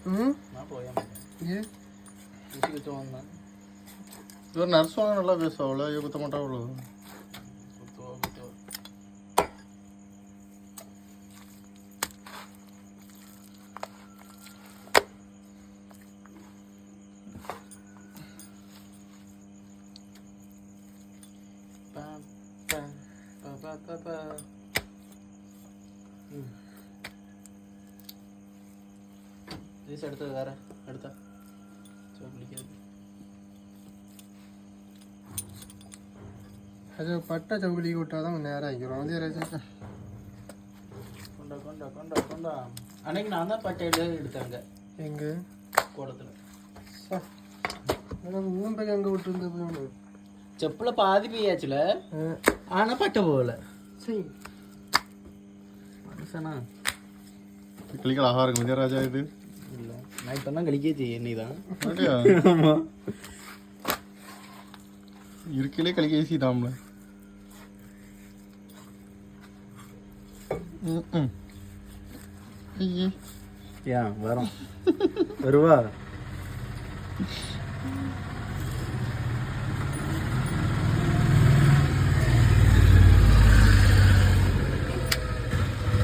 நான் போய மாட்டேன். ஒரு நர்ஸ் வாங்க நல்லா பேசுவா அவ்வளோ குத்த மாட்டா அவ்வளோ எடுத்தது வேற எடுத்தா அது பட்டை சவுளி விட்டால் தான் நேரம் ஆகிக்கிறோம் அதே கொண்டா கொண்டா கொண்டா கொண்டா. அன்னைக்கு நான் தான் பட்டை எடுத்தாங்க எங்கே கூடத்தில். ஊம்பைக்கு அங்கே விட்டுருந்த செப்பில் பாதி பெய்யாச்சுல, ஆனால் பட்டை போகல. சரி மனுஷனா கிளிகள் ஆஹா இருக்கு விஜயராஜா இது இல்லை, நான் இப்போ தான் கழிக்கே செய்ய என்னை தான். ஆமாம் இருக்கையிலே கழிக்க ஈஸி தாம்ல. ஏன் வரோம் வருவா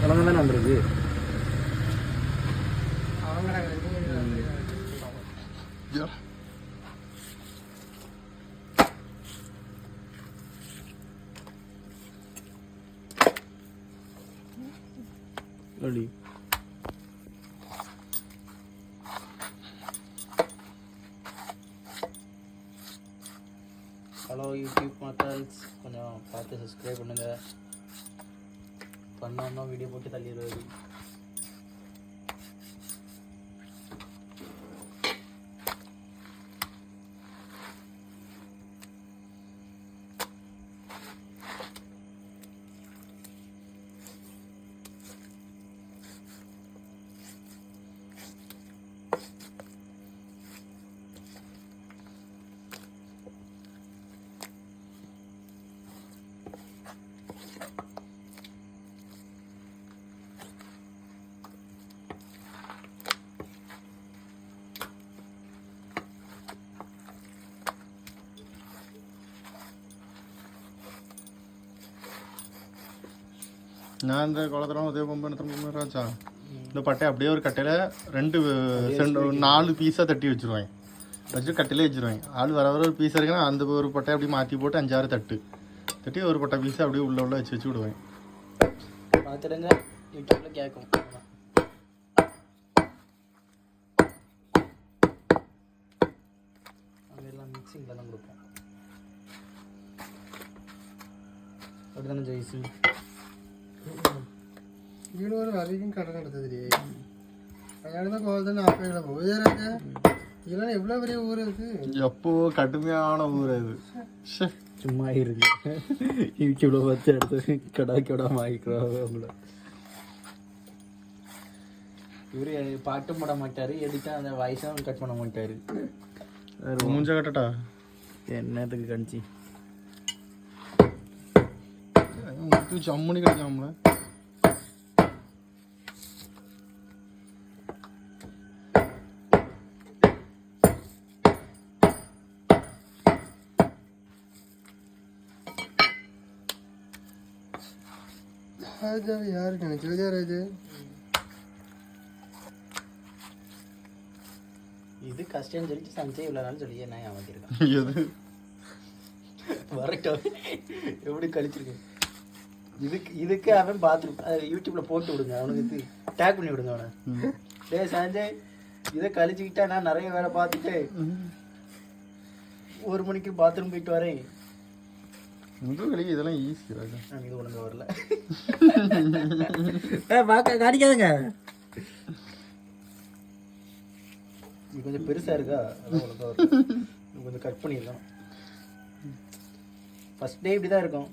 கிழங்கு தானே வந்துருக்கு. Ready. ஹலோ யூடியூப் மக்கள்ஸ், கொஞ்சம் பார்த்து சப்ஸ்கிரைப் பண்ணுங்கள். பண்ணோன்னா வீடியோ போட்டு தள்ளிடுவாரு. நான் இந்த குளத்துல உதவி பொம்பு ராஜா இந்த பட்டை அப்படியே ஒரு கட்டையில் 4 பீஸாக தட்டி வச்சுருவேன். வச்சுட்டு கட்டையிலே வச்சுருவேன். ஆள் வர ஒரு பீஸ் இருக்குன்னா அந்த ஒரு பட்டை அப்படி மாற்றி போட்டு 5-6 தட்டி ஒரு பட்டை பீஸை அப்படியே உள்ள வச்சு விடுவேன். பார்த்துடுங்க, யூடியூப்ல கேட்கும். அதெல்லாம் மிக்சிங்கில் தான் கொடுப்போம். அப்படி தானே ஜெயிச்சு வீடு ஒரு வரைக்கும் கடை நடத்துது. அதான் கோவத்தை அப்போ போகுது. இதெல்லாம் எவ்வளோ பெரிய ஊர் இருக்கு. எப்போ கடுமையான ஊர் அது. சும்மா இருக்கு. யூடியூப்ல பார்த்து எடுத்து கடா வாங்கிக்கிறோம். அவங்கள இவரு பாட்டு போட மாட்டாரு, எடுத்தா அந்த வாய்ஸும் கட் பண்ண மாட்டாரு. மூஞ்ச கட்டட்டா என்னத்துக்கு கணிச்சு அம்மனி கிடைக்காமல. யாரு நினைச்சு விஜயராஜ் இது கஷ்டம் சொல்லிட்டு சஞ்சய் இவ்வளோ நாள் சொல்லி என்ன ஏமாத்திருக்கான். வரட்டும் எப்படி கழிச்சிருக்கேன். இதுக்கு அவன் பார்த்துருப்பான். யூடியூப்ல போட்டு விடுங்க, அவனுக்கு டேக் பண்ணி விடுங்க அவனை. டே சஞ்சய், இதை கழிச்சுக்கிட்டா நான் நிறைய வேலை பார்த்துட்டு 1 மணிக்கு பாத்ரூம் போயிட்டு வரேன். இதெல்லாம் ஈஸி. இது ஒழுங்கா வரல. காணிக்காதுங்க, இது கொஞ்சம் பெருசா இருக்கா, அதான் ஒழுங்கா வரும். கொஞ்சம் கட் பண்ணிடலாம். ஃபர்ஸ்ட் டே இப்படி தான் இருக்கும்.